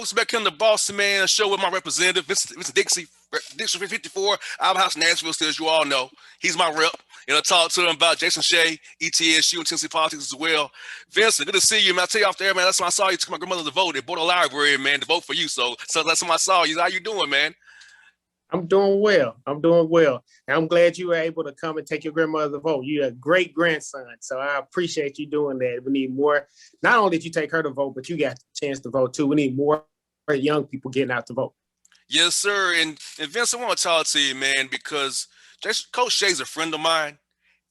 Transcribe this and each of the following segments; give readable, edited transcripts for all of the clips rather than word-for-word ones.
folks, back in the Bossman show with my representative, Vincent Dixie, District 54, Alba House, Nashville. Still, as you all know, he's my rep. And I talked to him about Jason Shea, ETSU, and Tennessee politics as well. Vincent, good to see you, man. I tell you off there, man. That's when I saw you. Took my grandmother to vote. They bought a library, man, to vote for you. So that's when I saw you. How you doing, man? I'm doing well. And I'm glad you were able to come and take your grandmother to vote. You're a great grandson. So I appreciate you doing that. We need more. Not only did you take her to vote, but you got the chance to vote too. We need more young people getting out to vote. Yes, sir. And Vince, I want to talk to you, man, because Coach Shea's a friend of mine.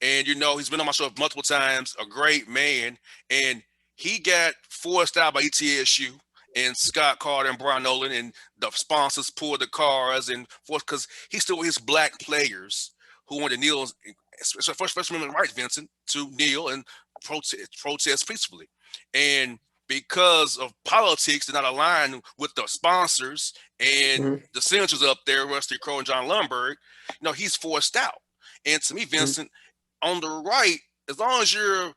And, you know, he's been on my show multiple times, a great man. And he got forced out by ETSU and Scott Carter and Brian Nolan, and the sponsors pulled the cars and forced, because he still his black players who wanted to kneel, First Amendment rights, Vincent, to kneel and protest peacefully. And because of politics that not aligned with the sponsors and the senators up there, Rusty Crowe and John Lundberg, you know, he's forced out. And to me, Vincent, on the right, as long as you're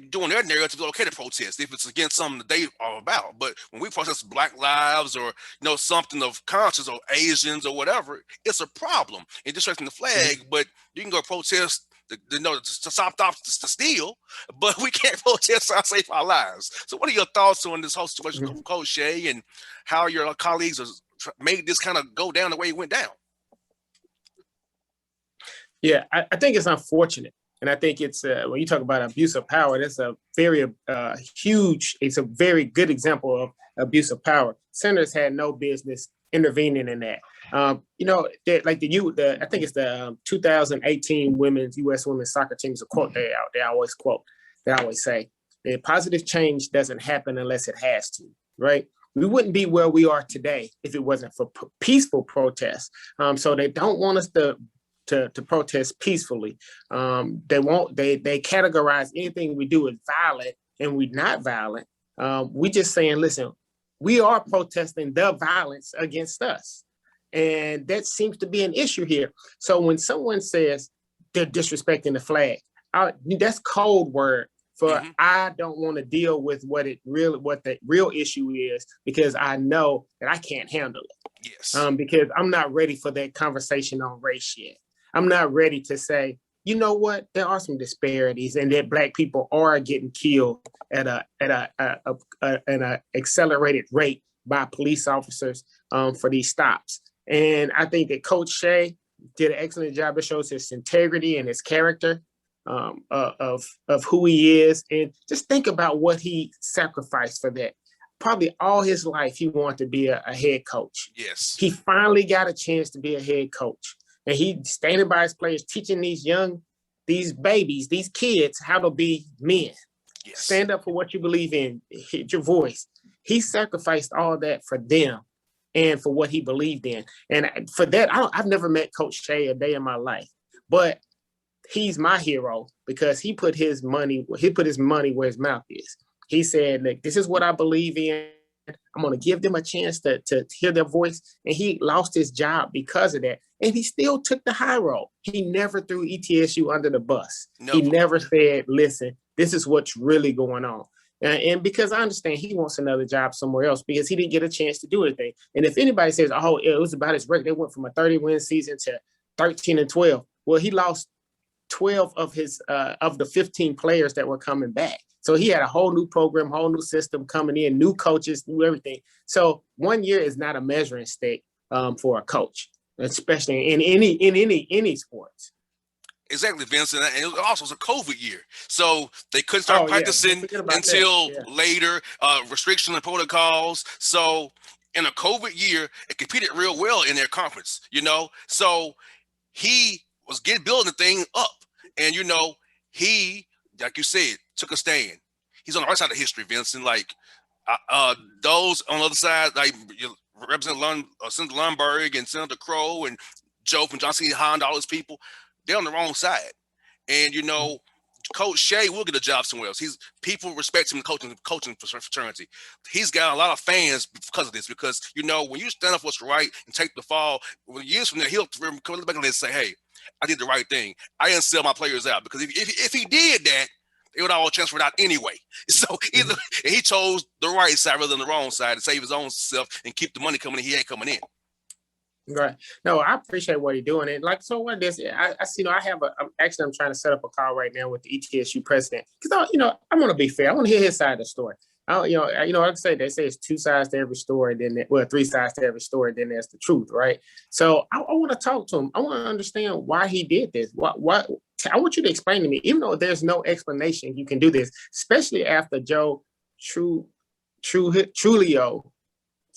doing their narrative, it's okay to protest if it's against something that they are about. But when we protest Black lives or, you know, something of conscience or Asians or whatever, it's a problem. And disrespecting the flag, but you can go protest to stop to steal, but we can't protest our save our lives. So what are your thoughts on this whole situation, Coach Shea, and how your colleagues have made this kind of go down the way it went down? Yeah, I think it's unfortunate. And I think it's, when you talk about abuse of power, that's a very it's a very good example of abuse of power. Senators had no business intervening in that. You know, like I think it's the 2018 U.S. women's soccer team is a quote they always quote. They always say, the positive change doesn't happen unless it has to, right? We wouldn't be where we are today if it wasn't for peaceful protests. So they don't want us to protest peacefully. They categorize anything we do as violent, and we're not violent. We just saying, listen, we are protesting the violence against us. And that seems to be an issue here. So when someone says they're disrespecting the flag, that's code word for I don't want to deal with what the real issue is, because I know that I can't handle it. Yes. Because I'm not ready for that conversation on race yet. I'm not ready to say, you know what, there are some disparities and that Black people are getting killed at an accelerated rate by police officers for these stops. And I think that Coach Shea did an excellent job. It shows his integrity and his character of who he is. And just think about what he sacrificed for that. Probably all his life, he wanted to be a head coach. Yes. He finally got a chance to be a head coach. And he standing by his players, teaching these babies, these kids how to be men. Yes. Stand up for what you believe in, hit your voice. He sacrificed all that for them and for what he believed in. And for that, I've never met Coach Shea a day in my life, but he's my hero because he put his money where his mouth is. He said, look, this is what I believe in. I'm going to give them a chance to hear their voice. And he lost his job because of that. And he still took the high road. He never threw ETSU under the bus. No. He never said, listen, this is what's really going on. And because I understand he wants another job somewhere else because he didn't get a chance to do anything. And if anybody says, oh, it was about his record, they went from a 30-win season to 13-12. Well, he lost 12 of the 15 players that were coming back. So he had a whole new program, whole new system coming in, new coaches, new everything. So 1 year is not a measuring stick for a coach, especially in any sports. Exactly, Vincent. And it also was a COVID year. So they couldn't start practicing until later, restriction and protocols. So in a COVID year, it competed real well in their conference, you know. So he was building the thing up. And, you know, he, like you said, took a stand. He's on the right side of history, Vincent. Like those on the other side, like Representative Senator Lundberg and Senator Crowe and Joe from Johnson C. Honda, all those people, they're on the wrong side. And, you know, Coach Shea will get a job somewhere else. People respect him in the coaching fraternity. He's got a lot of fans because of this, because, you know, when you stand up for what's right and take the fall, years from there, he'll come back and say, hey, I did the right thing. I didn't sell my players out, because if he did that, It would all transfer out anyway. So either and he chose the right side rather than the wrong side to save his own self and keep the money coming in he had coming in. Right. No, I appreciate what you're doing. And like, so what this, I have I'm trying to set up a call right now with the ETSU president because I want to be fair. I want to hear his side of the story. Like I say, they say it's two sides to every story, three sides to every story, then there's the truth, right? So I want to talk to him. I want to understand why he did this. What I want you to explain to me, even though there's no explanation, you can do this, especially after Joe Trulio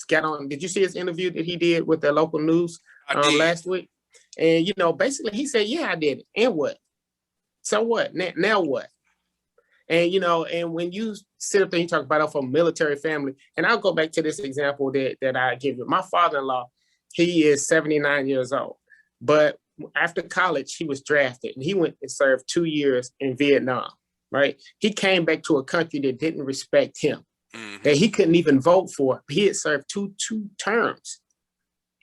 got on. Did you see his interview that he did with the local news last week? And basically he said, "Yeah, I did it." And what? So what? Now what? And and when you sit up there, you talk about a military family, and I'll go back to this example that I give you. My father-in-law, he is 79 years old, but after college, he was drafted, and he went and served 2 years in Vietnam. Right? He came back to a country that didn't respect him, that he couldn't even vote for. He had served two tours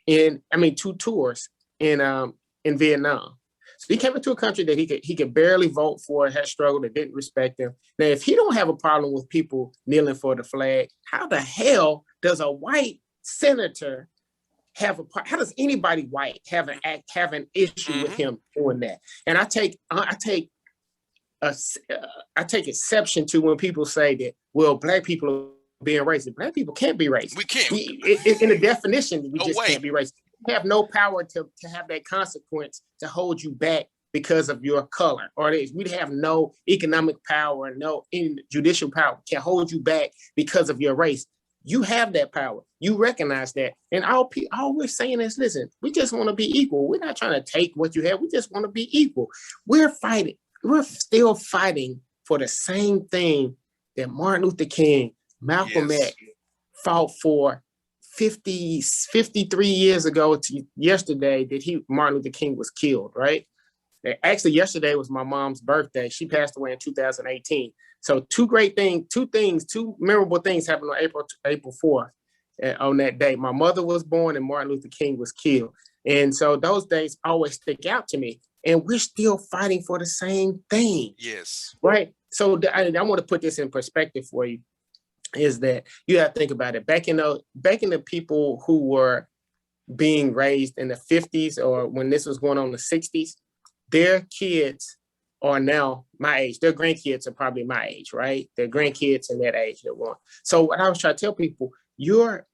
in Vietnam. So he came into a country that he could barely vote for, had struggled, that didn't respect him. Now, if he don't have a problem with people kneeling for the flag, how the hell does a white senator how does anybody white have an issue with him doing that? And I take exception to when people say that, well, black people are being racist. Black people can't be racist. We can't. In the definition, we can't be racist. We have no power to have that consequence to hold you back because of your color. Or we have no economic power, no judicial power can hold you back because of your race. You have that power. You recognize that. And all we're saying is, listen, we just want to be equal. We're not trying to take what you have. We just want to be equal. We're fighting. We're still fighting for the same thing that Martin Luther King, Malcolm X fought for 53 years ago to yesterday that Martin Luther King was killed, right? Actually, yesterday was my mom's birthday. She passed away in 2018. So two memorable things happened on April 4th. On that day, my mother was born and Martin Luther King was killed. And so those days always stick out to me. And we're still fighting for the same thing. Yes. Right. So I want to put this in perspective for you, is that you have to think about it. Back in the people who were being raised in the 50s or when this was going on in the 60s, their kids are now my age. Their grandkids are probably my age, right? Their grandkids in that age that one. So what I was trying to tell people,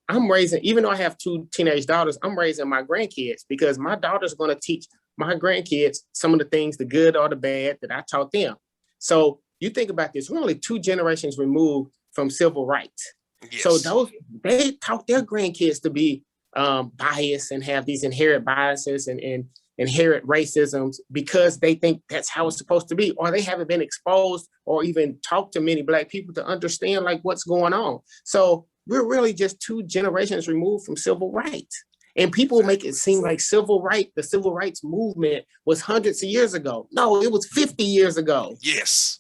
I'm raising, even though I have 2 teenage daughters, I'm raising my grandkids because my daughter's going to teach my grandkids some of the things, the good or the bad, that I taught them. So you think about this, we're only 2 generations removed from civil rights. Yes. So they taught their grandkids to be biased and have these inherent biases and inherent racisms because they think that's how it's supposed to be, or they haven't been exposed or even talked to many Black people to understand like what's going on. So we're really just 2 generations removed from civil rights. And people make it seem like the civil rights movement was hundreds of years ago. No, it was 50 years ago. Yes.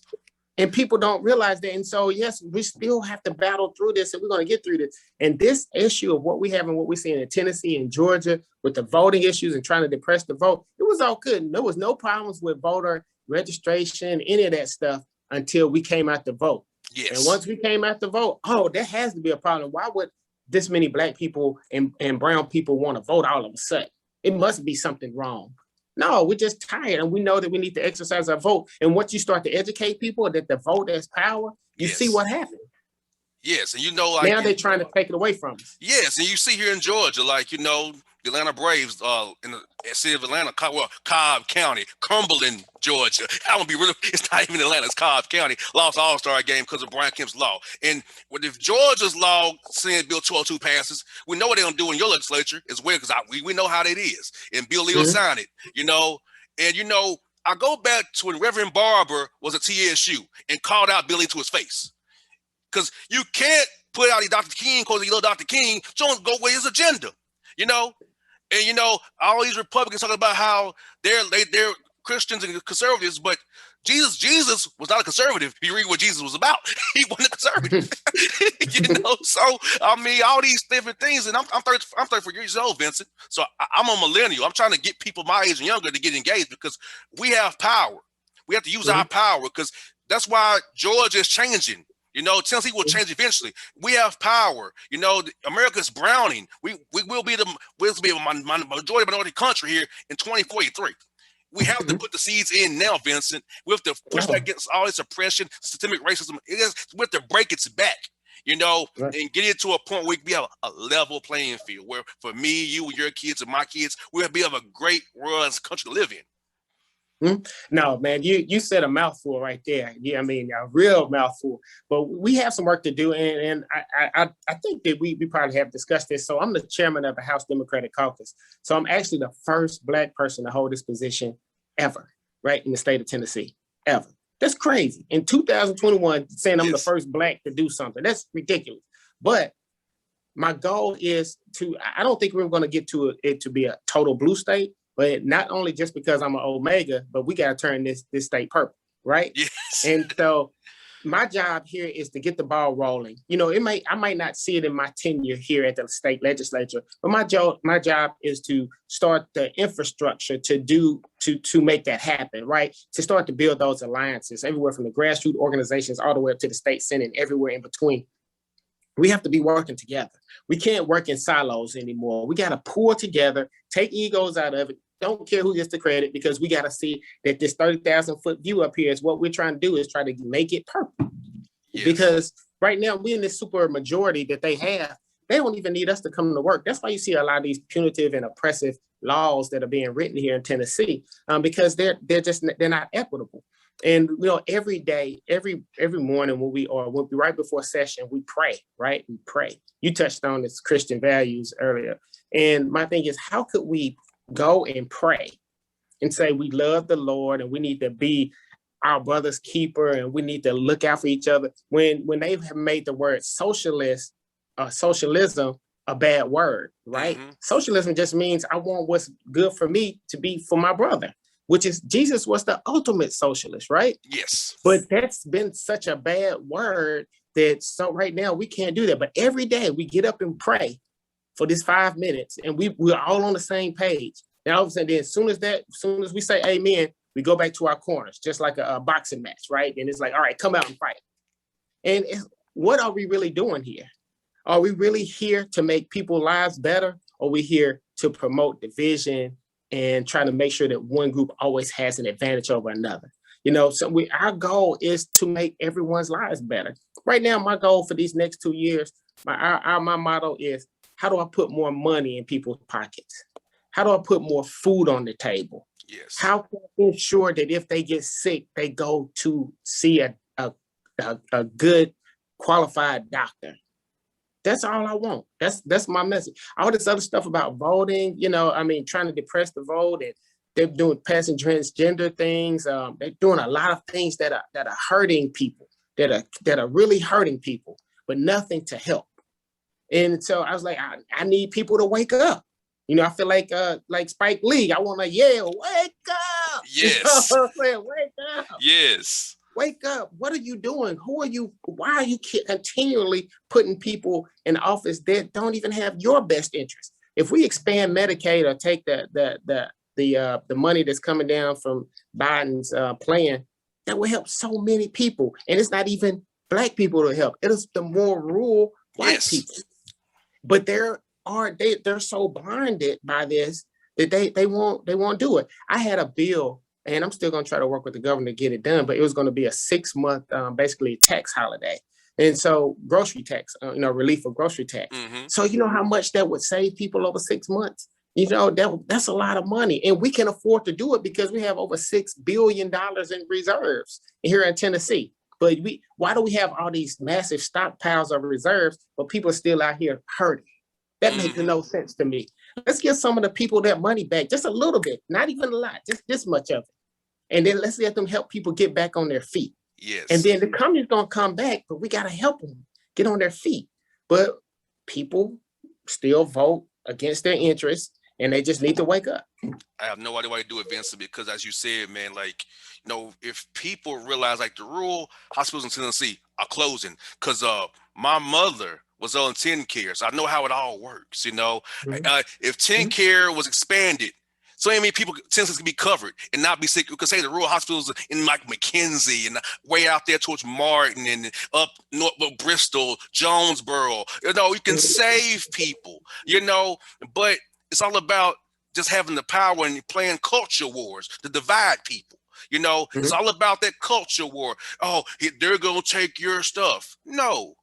And people don't realize that. And so, yes, we still have to battle through this, and we're going to get through this. And this issue of what we have and what we're seeing in Tennessee and Georgia with the voting issues and trying to depress the vote, it was all good. There was no problems with voter registration, any of that stuff until we came out to vote. Yes. And once we came out to vote, that has to be a problem. Why would this many Black people and brown people want to vote all of a sudden? It must be something wrong. No, we're just tired, and we know that we need to exercise our vote. And once you start to educate people that the vote has power, you see what happens. Yes, and now they're trying to take it away from us. Yes, and you see here in Georgia, the Atlanta Braves in the city of Atlanta, Cobb County, Cumberland, Georgia. I want to be real. It's not even Atlanta. It's Cobb County. Lost All-Star game because of Brian Kemp's law. And if Georgia's law, Senate Bill 202 passes, we know what they're going to do in your legislature as well, because we know how that is. And Bill Lee will sign it, And, I go back to when Reverend Barber was at TSU and called out Billy to his face. Because you can't put out Dr. King because he loves Dr. King. Don't go with his agenda, And all these Republicans talking about how they're Christians and conservatives, but Jesus was not a conservative. If you read what Jesus was about, he wasn't a conservative. So I mean, all these different things, and I'm 34 years old, Vincent. So I'm a millennial. I'm trying to get people my age and younger to get engaged because we have power. We have to use our power because That's why Georgia is changing. You know, Tennessee will change eventually. We have power. You know, America's browning. We will be the majority minority country here in 2043. We have to put the seeds in now, Vincent. We have to push back against all this oppression, systemic racism. We have to break its back, you know, and get it to a point where we have a level playing field where for me, you, your kids, and my kids, we'll be of a great world as a country to live in. No, man, you said a mouthful right there. Yeah, I mean, a real mouthful. But we have some work to do, and I think that we probably have discussed this. So I'm the chairman of the House Democratic Caucus. So I'm actually the first Black person to hold this position ever, right, in the state of Tennessee, ever. That's crazy. In 2021, saying I'm the first Black to do something, that's ridiculous. But my goal is I don't think we're going to get to it to be a total blue state. But not only just because I'm an Omega, but we got to turn this state purple, right? Yes. And so my job here is to get the ball rolling. You know, I might not see it in my tenure here at the state legislature, but my job is to start the infrastructure to make that happen, right? To start to build those alliances everywhere from the grassroots organizations all the way up to the state senate and everywhere in between. We have to be working together. We can't work in silos anymore. We got to pull together, take egos out of it. Don't care who gets the credit, because we got to see that this 30,000 foot view up here is what we're trying to do, is try to make it purple. Yes. Because right now we in this super majority that they have, they don't even need us to come to work. That's why you see a lot of these punitive and oppressive laws that are being written here in Tennessee, because they're not equitable. And you know, every day, every morning when we right before session, we pray, right? We pray. You touched on this Christian values earlier. And my thing is, how could we go and pray and say we love the Lord and we need to be our brother's keeper and we need to look out for each other when they have made the word socialism a bad word, right? Mm-hmm. Socialism just means I want what's good for me to be for my brother, which is Jesus was the ultimate socialist, right? Yes. But that's been such a bad word that so right now we can't do that. But every day we get up and pray for this 5 minutes, and we're all on the same page. And all of a sudden, as soon as we say amen, we go back to our corners, just like a boxing match, right? And it's like, all right, come out and fight. And what are we really doing here? Are we really here to make people's lives better? Or are we here to promote division and try to make sure that one group always has an advantage over another? You know, so our goal is to make everyone's lives better. Right now, my goal for these next 2 years, my motto is, how do I put more money in people's pockets? How do I put more food on the table? Yes. How can I ensure that if they get sick, they go to see a good qualified doctor? That's all I want. That's my message. All this other stuff about voting, you know, I mean, trying to depress the vote, and they're passing transgender things. They're doing a lot of things that are hurting people, that are really hurting people, but nothing to help. And so I was like, I need people to wake up. You know, I feel like Spike Lee. I want to yell, wake up. Yes. You know what I'm saying? Wake up. Yes. Wake up. What are you doing? Who are you? Why are you continually putting people in office that don't even have your best interest? If we expand Medicaid or take the money that's coming down from Biden's plan, that will help so many people. And it's not even Black people to help. It is the more rural white people. But they're so blinded by this that they won't do it. I had a bill, and I'm still going to try to work with the governor to get it done, but it was going to be a 6-month, basically tax holiday. And so grocery tax, relief of grocery tax. Mm-hmm. So you know how much that would save people over 6 months? You know, that's a lot of money. And we can afford to do it because we have over $6 billion in reserves here in Tennessee. But why do we have all these massive stockpiles of reserves, but people are still out here hurting? That makes no sense to me. Let's give some of the people that money back, just a little bit, not even a lot, just this much of it. And then let's let them help people get back on their feet. Yes. And then the company's going to come back, but we got to help them get on their feet. But people still vote against their interests, and they just need to wake up. I have no idea why you do it, Vincent, because as you said, man, like, you know, if people realize like the rural hospitals in Tennessee are closing, because my mother was on TennCare, so I know how it all works, you know. Mm-hmm. If TennCare was expanded so many people sentences can be covered and not be sick. You could say the rural hospitals in like McKenzie and way out there towards Martin and up north Bristol, Jonesboro. You know, you can save people, you know, but it's all about just having the power and playing culture wars to divide people. You know, it's all about that culture war. Oh, they're going to take your stuff. No.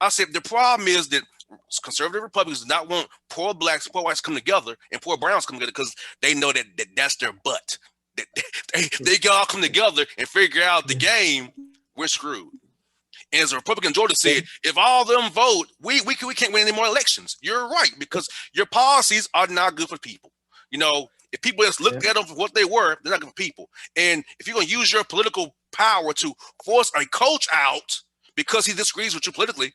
I said the problem is that conservative Republicans do not want poor blacks, poor whites come together and poor browns come together because they know that's their butt. They can all come together and figure out the game. We're screwed. And as a Republican Georgia said, if all of them vote, we can't win any more elections. You're right, because your policies are not good for people. You know, if people just look at them for what they were, they're not good for people. And if you're going to use your political power to force a coach out because he disagrees with you politically,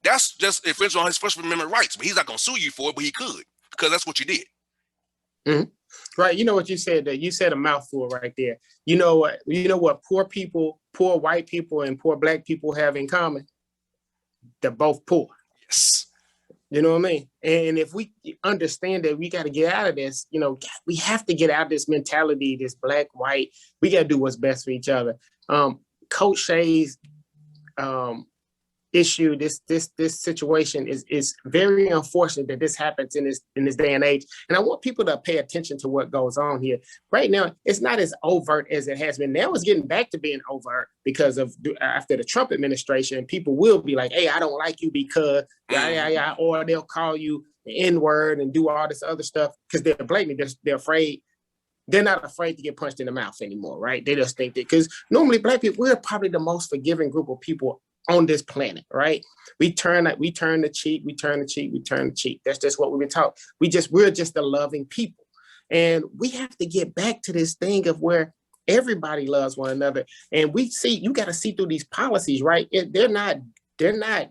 that's just infringement on his First Amendment rights. But he's not going to sue you for it, but he could, because that's what you did. Right. You know what you said there? You said a mouthful right there. You know what poor people, poor white people and poor black people have in common? They're both poor. Yes. You know what I mean? And if we understand that we got to get out of this, you know, we have to get out of this mentality, this black, white. We got to do what's best for each other. Coach Shay's issue, this situation is very unfortunate that this happens in this day and age. And I want people to pay attention to what goes on here. Right now, it's not as overt as it has been. Now it's getting back to being overt because of after the Trump administration, people will be like, hey, I don't like you because or they'll call you the N-word and do all this other stuff because they're blatantly, they're afraid. They're not afraid to get punched in the mouth anymore, right? They just think that, because normally black people, we're probably the most forgiving group of people on this planet, right? We turn the cheek. That's just what we've been taught. We're just a loving people. And we have to get back to this thing of where everybody loves one another. And you got to see through these policies, right? They're not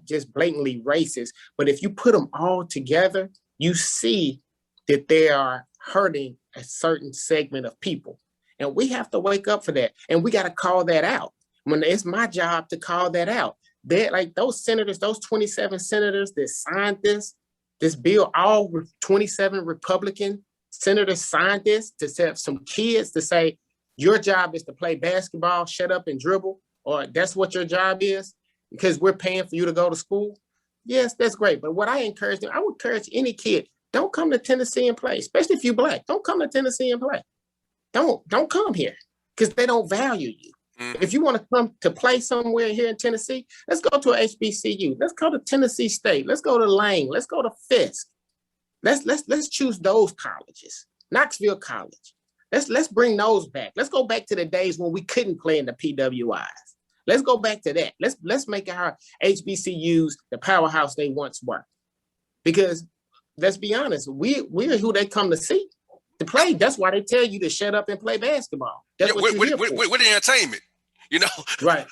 just blatantly racist, but if you put them all together, you see that they are hurting a certain segment of people. And we have to wake up for that. And we got to call that out. When it's my job to call that out. They're like those senators, those 27 senators that signed this bill, all 27 Republican senators signed this to set some kids to say, your job is to play basketball, shut up and dribble, or that's what your job is because we're paying for you to go to school. Yes, that's great. But what I would encourage any kid, don't come to Tennessee and play, especially if you're black. Don't come to Tennessee and play. Don't come here because they don't value you. If you want to come to play somewhere here in Tennessee, let's go to a HBCU. Let's go to Tennessee State. Let's go to Lane. Let's go to Fisk. Let's choose those colleges. Knoxville College. Let's bring those back. Let's go back to the days when we couldn't play in the PWIs. Let's go back to that. Let's make our HBCUs the powerhouse they once were. Because let's be honest, we're who they come to see to play. That's why they tell you to shut up and play basketball. That's what you're here for. We're the entertainment. You know, right?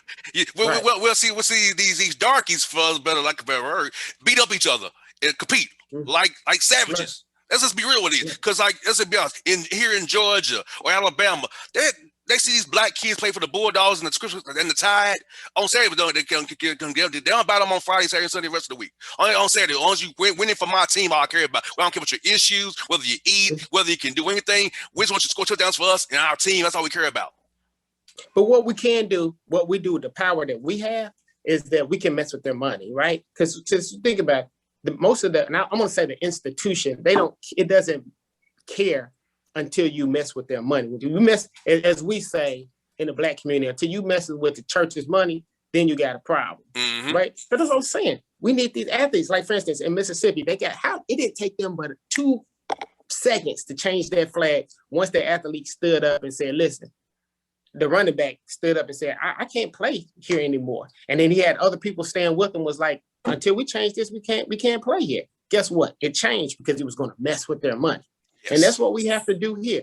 We'll see these darkies, for us better like a better word, beat up each other and compete like savages. Right. Let's just be real with it, because let's be honest, here in Georgia or Alabama, they see these black kids play for the Bulldogs and the Scriptures and the Tide on Saturday. They don't buy them on Friday, Saturday, and Sunday, the rest of the week. Only on Saturday, as long as you winning for my team, all I care about. I don't care about your issues, whether you eat, whether you can do anything. We just want you to score touchdowns for us and our team. That's all we care about. But what we can do, what we do with the power that we have, is that we can mess with their money, right? Because just think about it, most of the, and I'm going to say the institution, it doesn't care until you mess with their money. When you mess, as we say in the black community, until you mess with the church's money, then you got a problem, right? But that's what I'm saying. We need these athletes, like for instance, in Mississippi, it didn't take them but 2 seconds to change their flag once the athlete stood up and said, listen, the running back stood up and said, I can't play here anymore. And then he had other people stand with him, was like, until we change this, we can't play here. Guess what? It changed because it was going to mess with their money. Yes. And that's what we have to do here.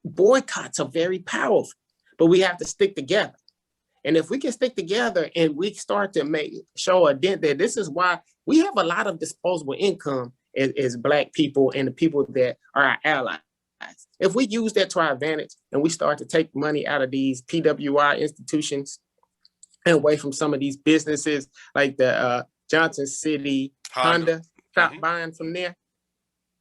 Boycotts are very powerful, but we have to stick together. And if we can stick together and we start to show a dent that this is why we have a lot of disposable income as Black people and the people that are our allies. If we use that to our advantage and we start to take money out of these PWI institutions and away from some of these businesses like the Johnson City, Honda, stop buying from there,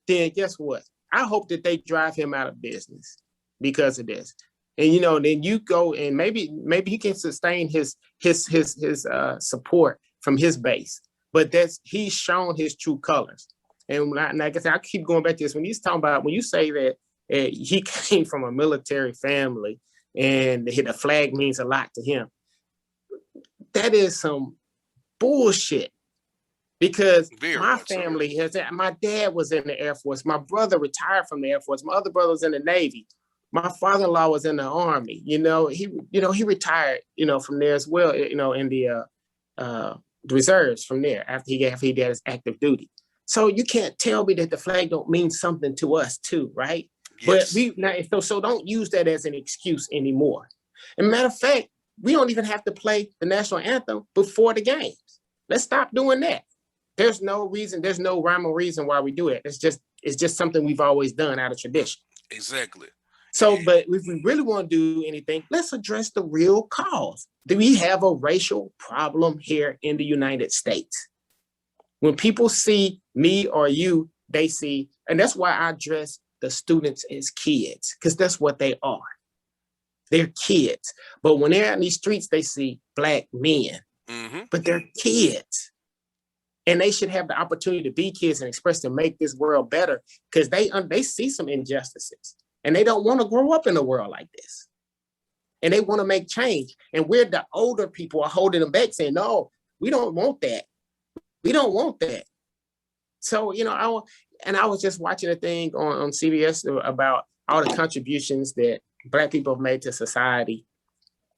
then guess what? I hope that they drive him out of business because of this. And you know, then you go and maybe he can sustain his support from his base, but he's shown his true colors. And like I said, I keep going back to this when he's talking about when you say that he came from a military family and the flag means a lot to him. That is some bullshit. Because my family my dad was in the Air Force. My brother retired from the Air Force. My other brother was in the Navy. My father-in-law was in the Army. He retired, from there as well, in the reserves from there after he did his active duty. So you can't tell me that the flag don't mean something to us too, right? Yes. But so don't use that as an excuse anymore. And matter of fact, we don't even have to play the national anthem before the games. Let's stop doing that. There's no reason, there's no rhyme or reason why we do it. It's just something we've always done out of tradition. Exactly. So, but if we really want to do anything, let's address the real cause. Do we have a racial problem here in the United States? When people see me or you, they see, and that's why I address the students as kids, because that's what they are. They're kids. But when they're out in these streets, they see Black men, but they're kids. And they should have the opportunity to be kids and express to make this world better because they see some injustices and they don't want to grow up in a world like this. And they want to make change. And we're the older people are holding them back saying, no, we don't want that. We don't want that. So, I was just watching a thing on CBS about all the contributions that Black people have made to society.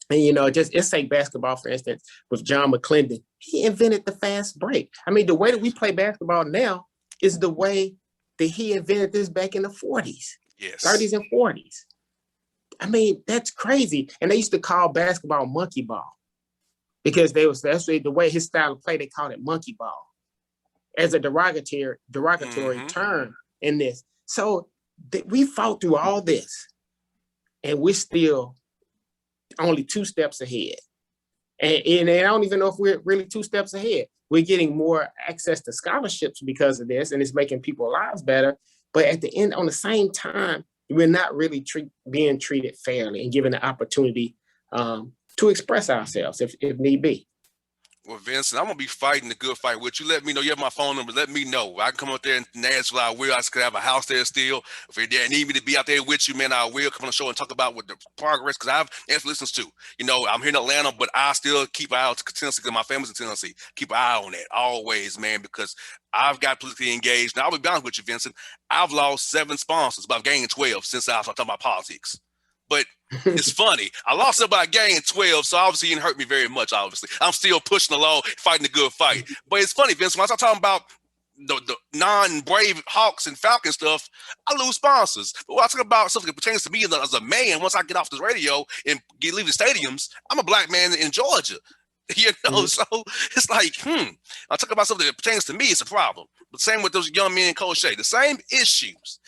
And, just take basketball, for instance, with John McClendon. He invented the fast break. I mean, the way that we play basketball now is the way that he invented this back in the 40s, 30s and 40s. I mean, that's crazy. And they used to call basketball monkey ball because that's the way his style of play, they called it monkey ball as a derogatory term in this. So we fought through all this and we're still only 2 steps ahead. And I don't even know if we're really 2 steps ahead. We're getting more access to scholarships because of this, and it's making people's lives better. But at the end, on the same time, we're not really being treated fairly and given the opportunity to express ourselves if need be. Well, Vincent, I'm going to be fighting the good fight with you. Let me know. You have my phone number. Let me know. I can come up there in Nashville. I will. I could have a house there still. If you need me to be out there with you, man, I will come on the show and talk about what the progress, because I have listeners too. I'm here in Atlanta, but I still keep an eye out to Tennessee because my family's in Tennessee. Keep an eye on that always, man, because I've got politically engaged. Now, I'll be honest with you, Vincent. I've lost 7 sponsors, but I've gained 12 since I started talking about politics. But it's funny. I lost it by a game 12, so obviously it didn't hurt me very much, obviously. I'm still pushing along, fighting the good fight. But it's funny, Vince, when I start talking about the non-Brave Hawks and Falcon stuff, I lose sponsors. But when I talk about something that pertains to me as a man, once I get off this radio and leave the stadiums, I'm a Black man in Georgia. So it's like, I talk about something that pertains to me, it's a problem. But same with those young men in Coach Shay, the same issues.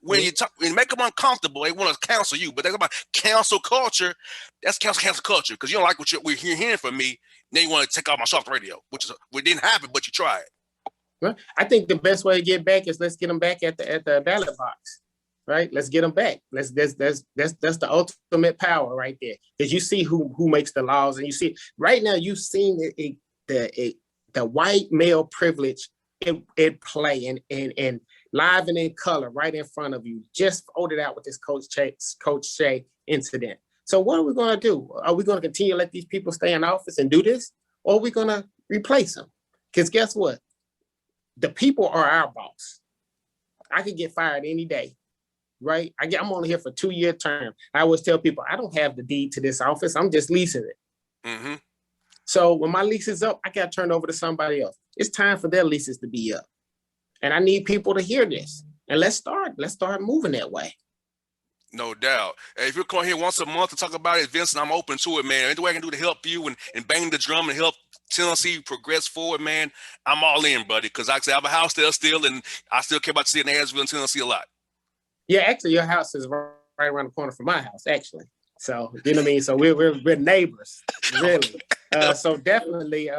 When you make them uncomfortable, they want to counsel you. But they talk about cancel culture. That's cancel culture because you don't like what we're hearing from me. Then you want to take off my soft radio, which didn't happen, but you tried. Well, I think the best way to get back is let's get them back at the ballot box. Right, let's get them back. That's the ultimate power right there. Because you see who makes the laws, and you see right now you've seen the white male privilege in play and live and in color right in front of you. Just voted out with this Coach Shay incident. So what are we going to do? Are we going to continue to let these people stay in office and do this, or are we going to replace them? Because guess what? The people are our boss. I could get fired any day. Right? I'm only here for a 2-year term. I always tell people, I don't have the deed to this office. I'm just leasing it. So when my lease is up, I got to turn over to somebody else. It's time for their leases to be up. And I need people to hear this. And let's start moving that way. No doubt. Hey, if you're coming here once a month to talk about it, Vincent, I'm open to it, man. Anything I can do to help you and bang the drum and help Tennessee progress forward, man, I'm all in, buddy. Because like I said, I have a house there still, and I still care about seeing Nashville and Tennessee a lot. Yeah, actually, your house is right around the corner from my house, actually. So, you know what I mean? So we're neighbors, really. So definitely,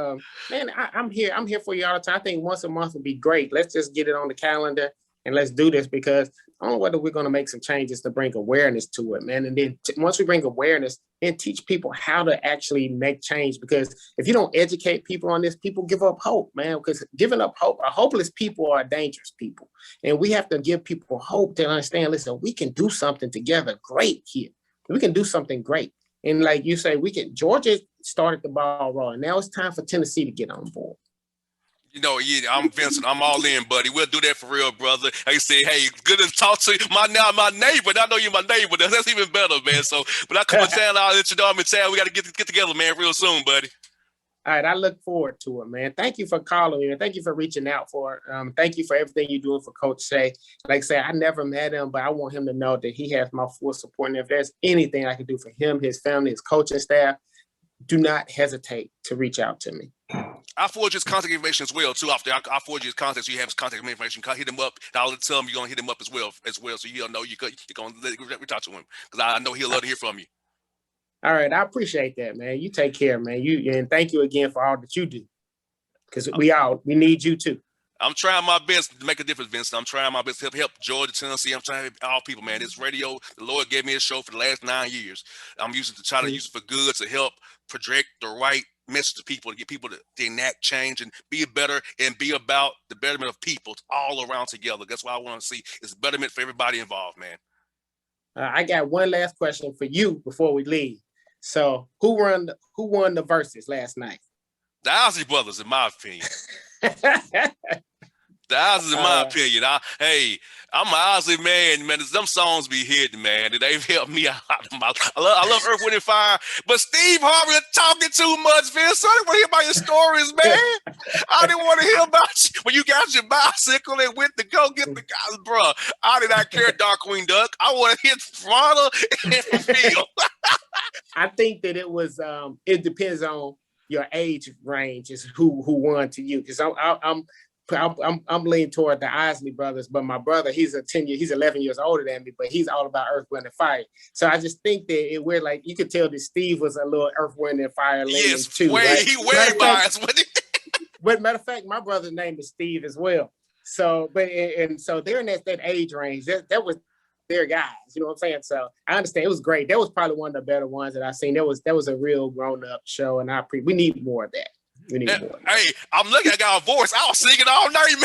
man, I'm here for you all the time. I think once a month would be great. Let's just get it on the calendar and let's do this, because I don't know whether we're going to make some changes to bring awareness to it, man. And then once we bring awareness, and teach people how to actually make change. Because if you don't educate people on this, people give up hope, man. Because giving up hope, hopeless people are dangerous people. And we have to give people hope to understand, listen, we can do something together great here. We can do something great. And like you say, Georgia started the ball rolling. Now it's time for Tennessee to get on board. Yeah, I'm Vincent. I'm all in, buddy. We'll do that for real, brother. Like I said, hey, good to talk to you. My neighbor. I know you're my neighbor. That's even better, man. So when I come to town, I'll let you know I'm in town. We got to get together, man, real soon, buddy. All right, I look forward to it, man. Thank you for calling me, and thank you for reaching out thank you for everything you're doing for Coach Shay. Like I said, I never met him, but I want him to know that he has my full support. And if there's anything I can do for him, his family, his coaching staff, do not hesitate to reach out to me. I forward his contact information as well, too. After I forward you his contact, so you have his contact information. Hit him up. I'll tell him you're going to hit him up as well, so he'll know you're going to reach out to him, because I know he'll love to hear from you. All right, I appreciate that, man. You take care, man. And thank you again for all that you do, because we need you too. I'm trying my best to make a difference, Vincent. I'm trying my best to help Georgia, Tennessee. I'm trying to help all people, man. This radio, the Lord gave me a show for the last 9 years. I'm using to try to use it for good, to help project the right message to people, to get people to enact change and be better and be about the betterment of people all around together. That's what I want to see. It's betterment for everybody involved, man. I got one last question for you before we leave. So who won the verses last night? The Ozzy Brothers, in my opinion. The Ozzy, in my opinion. I'm an Ozzy man. Them songs be hitting, man. They've helped me out. I love Earth, Wind, and Fire. But Steve Harvey talking too much, Vince. I didn't want to hear about your stories, man. I didn't want to hear about you when you got your bicycle and went to go get the guys, bro. I did not care, Dark Queen Duck. I want to hit Frontal and from Phil. I think that it depends on your age range is who won to you. Because I'm leaning toward the Isley brothers, but my brother, he's 11 years older than me, but he's all about Earth, Wind, and Fire. So I just think that we're like, you could tell that Steve was a little Earth, Wind, and Fire leaning too. He way biased. But matter of fact, my brother's name is Steve as well. So, so they're in that age range. That was their guys, you know what I'm saying? So I understand it was great. That was probably one of the better ones that I've seen. That was a real grown-up show, and we need more of that. We need more. Hey, I'm looking. I got a voice. I was singing all night, man.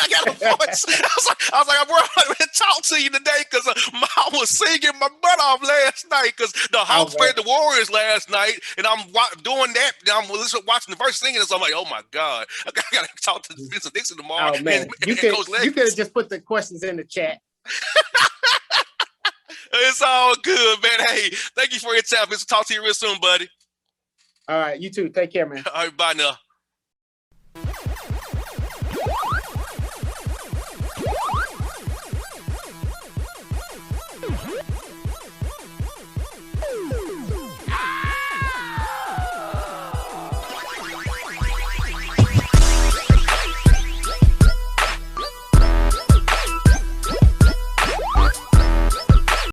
I got a voice. I was like, bro, I want to talk to you today because I was singing my butt off last night because the Hawks played the Warriors last night, and I'm doing that. And I'm watching the verse singing, so I'm like, oh my god, I got to talk to Vincent Dixie tomorrow. Oh man, you could have just put the questions in the chat. It's all good, man. Hey, thank you for your time. Let's talk to you real soon, buddy. All right, you too. Take care, man. All right, bye now.